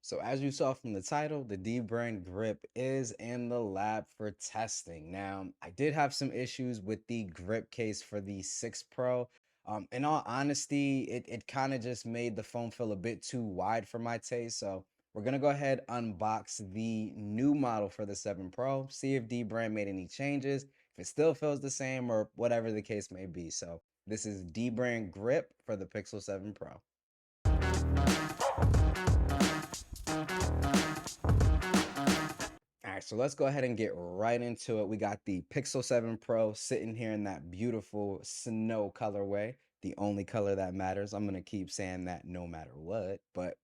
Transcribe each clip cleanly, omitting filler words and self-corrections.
So as you saw from the title, the DBrand grip is in the lab for testing. Now, I did have some issues with the grip case for the 6 Pro. In all honesty, it kind of just made the phone feel a bit too wide for my taste. So we're gonna go ahead unbox the new model for the 7 Pro, see if DBrand made any changes, if it still feels the same or whatever the case may be. So this is DBrand grip for the Pixel 7 Pro. All right, so let's go ahead and get right into it. We got the Pixel 7 Pro sitting here in that beautiful snow colorway, the only color that matters. I'm going to keep saying that no matter what, but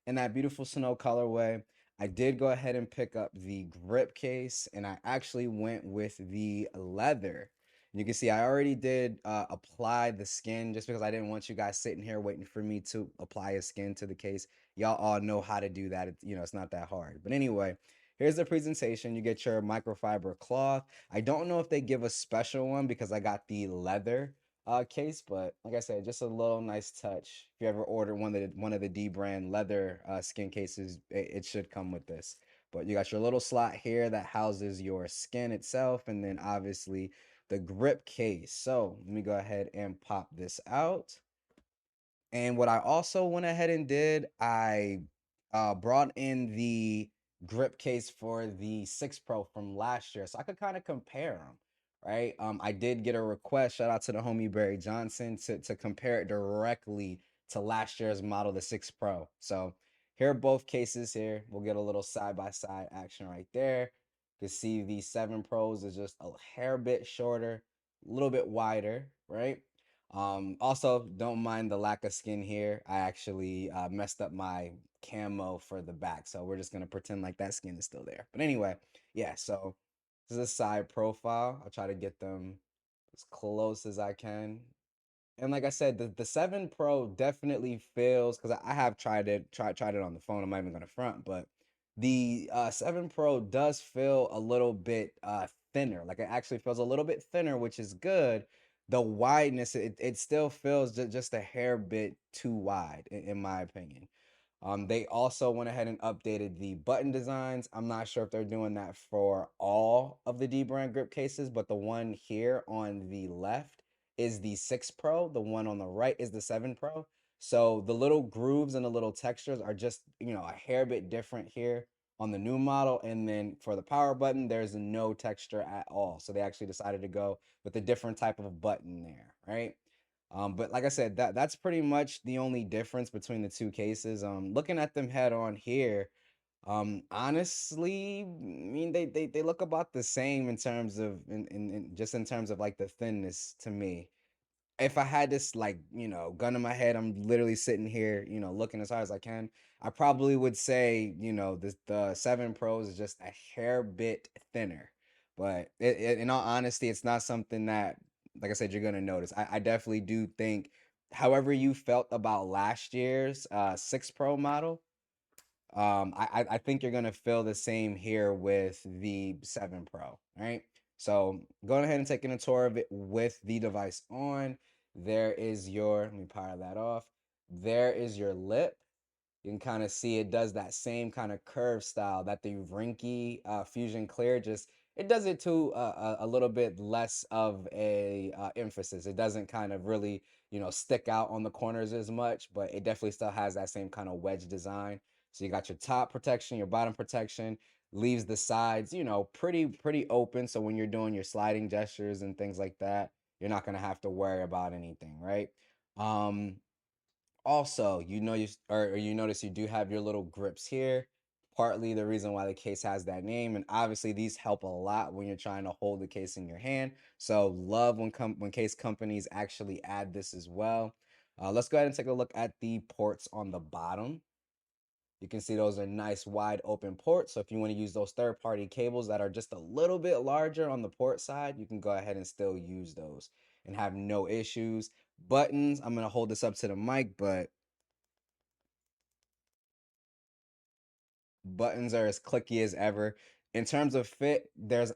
in that beautiful snow colorway, I did go ahead and pick up the grip case and I actually went with the leather. You can see I already did apply the skin just because I didn't want you guys sitting here waiting for me to apply a skin to the case. Y'all all know how to do that. It's not that hard. But anyway, here's the presentation. You get your microfiber cloth. I don't know if they give a special one because I got the leather case, but like I said, just a little nice touch. If you ever order one of the DBrand leather skin cases, it should come with this. But you got your little slot here that houses your skin itself, and then obviously the grip case. So let me go ahead and pop this out. And what I also went ahead and did, I brought in the grip case for the 6 Pro from last year, so I could kind of compare them, right? I did get a request, shout out to the homie Barry Johnson, to compare it directly to last year's model, the 6 Pro. So here are both cases here. We'll get a little side-by-side action right there. You can see the 7 Pros is just a hair bit shorter, a little bit wider, right? Also, don't mind the lack of skin here. I actually messed up my camo for the back, so we're just gonna pretend like that skin is still there. But anyway, yeah, so this is a side profile. I'll try to get them as close as I can. And like I said, the 7 Pro definitely feels because I have tried it on the phone. I'm not even gonna front, but the 7 Pro does feel a little bit thinner. Like it actually feels a little bit thinner, which is good. The wideness, it still feels just a hair bit too wide, in my opinion. They also went ahead and updated the button designs. I'm not sure if they're doing that for all of the DBrand grip cases, but the one here on the left is the 6 Pro. The one on the right is the 7 Pro. So the little grooves and the little textures are just, a hair bit different here on the new model. And then for the power button, there's no texture at all. So they actually decided to go with a different type of button there, right? But like I said, that's pretty much the only difference between the two cases. Looking at them head on here, honestly, I mean they look about the same in terms of in terms of like the thinness to me. If I had this like, gun in my head, I'm literally sitting here, looking as hard as I can. I probably would say, the 7 Pros is just a hair bit thinner. But in all honesty, it's not something that, like I said, you're gonna notice. I definitely do think, however you felt about last year's 6 Pro model, I think you're gonna feel the same here with the 7 Pro, right? So going ahead and taking a tour of it with the device on. There is your, let me power that off. There is your lip. You can kind of see it does that same kind of curve style that the Rinky Fusion Clear just, it does it to a little bit less of a emphasis. It doesn't kind of really, stick out on the corners as much, but it definitely still has that same kind of wedge design. So you got your top protection, your bottom protection, leaves the sides, pretty open. So when you're doing your sliding gestures and things like that, you're not gonna have to worry about anything, right? Um, Also, you notice you do have your little grips here. Partly the reason why the case has that name, and obviously these help a lot when you're trying to hold the case in your hand. So love when case companies actually add this as well. Let's go ahead and take a look at the ports on the bottom. You can see those are nice wide open ports. So if you want to use those third-party cables that are just a little bit larger on the port side, you can go ahead and still use those and have no issues. Buttons, I'm going to hold this up to the mic, but buttons are as clicky as ever. In terms of fit, there's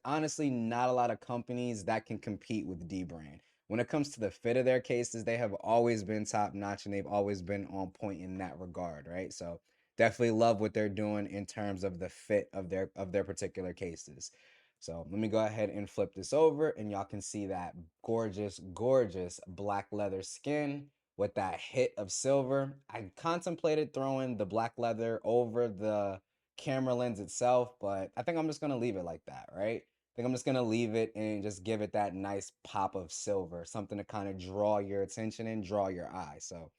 honestly not a lot of companies that can compete with DBrand. When it comes to the fit of their cases, they have always been top notch and they've always been on point in that regard, right? So definitely love what they're doing in terms of the fit of their particular cases. So let me go ahead and flip this over, and y'all can see that gorgeous, gorgeous black leather skin with that hit of silver. I contemplated throwing the black leather over the camera lens itself, but I think I'm just gonna leave it like that, right? I think I'm just gonna leave it and just give it that nice pop of silver, something to kind of draw your attention and draw your eye. So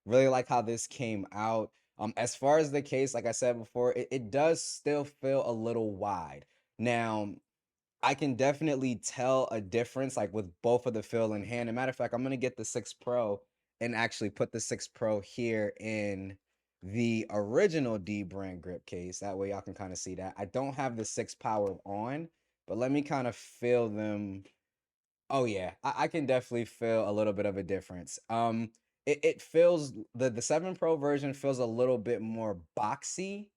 really like how this came out. As far as the case, like I said before, it does still feel a little wide. Now, I can definitely tell a difference, like with both of the fill in hand. As a matter of fact, I'm gonna get the 6 Pro and actually put the 6 Pro here in the original D brand grip case. That way y'all can kind of see that. I don't have the 6 power on, but let me kind of feel them. Oh yeah, I can definitely feel a little bit of a difference. It feels the 7 Pro version feels a little bit more boxy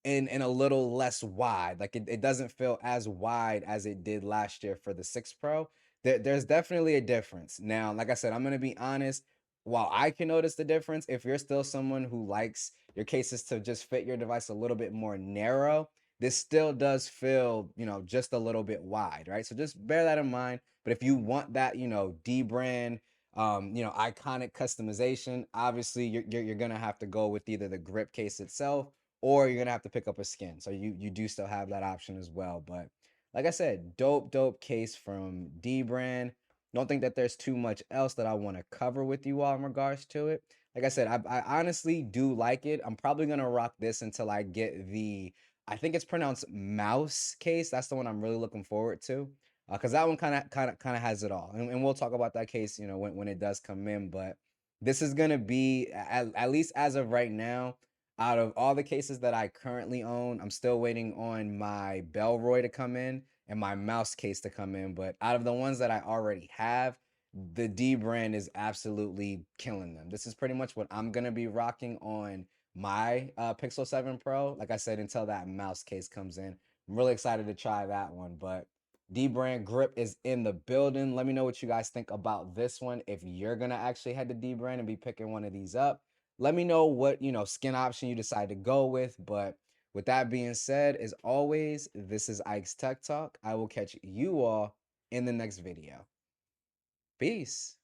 and a little less wide. Like it doesn't feel as wide as it did last year for the 6 Pro. There's definitely a difference. Now, like I said, I'm gonna be honest. While I can notice the difference, if you're still someone who likes your cases to just fit your device a little bit more narrow, this still does feel, just a little bit wide, right? So just bear that in mind. But if you want that, D brand, iconic customization, obviously you're gonna have to go with either the grip case itself, or you're gonna have to pick up a skin. So you do still have that option as well. But like I said, dope case from D brand. Don't think that there's too much else that I want to cover with you all in regards to it. Like I said, I honestly do like it. I'm probably gonna rock this until I get the, I think it's pronounced mouse case. That's the one I'm really looking forward to. Because that one kind of has it all, and we'll talk about that case, when it does come in. But this is gonna be, at least as of right now, out of all the cases that I currently own, I'm still waiting on my Bellroy to come in and my mouse case to come in. But out of the ones that I already have, the D brand is absolutely killing them. This is pretty much what I'm gonna be rocking on my Pixel 7 Pro. Like I said, until that mouse case comes in, I'm really excited to try that one. But D brand grip is in the building. Let me know what you guys think about this one. If you're gonna actually head to D brand and be picking one of these up, let me know what, skin option you decide to go with. But with that being said, as always, this is Ike's Tech Talk. I will catch you all in the next video. Peace.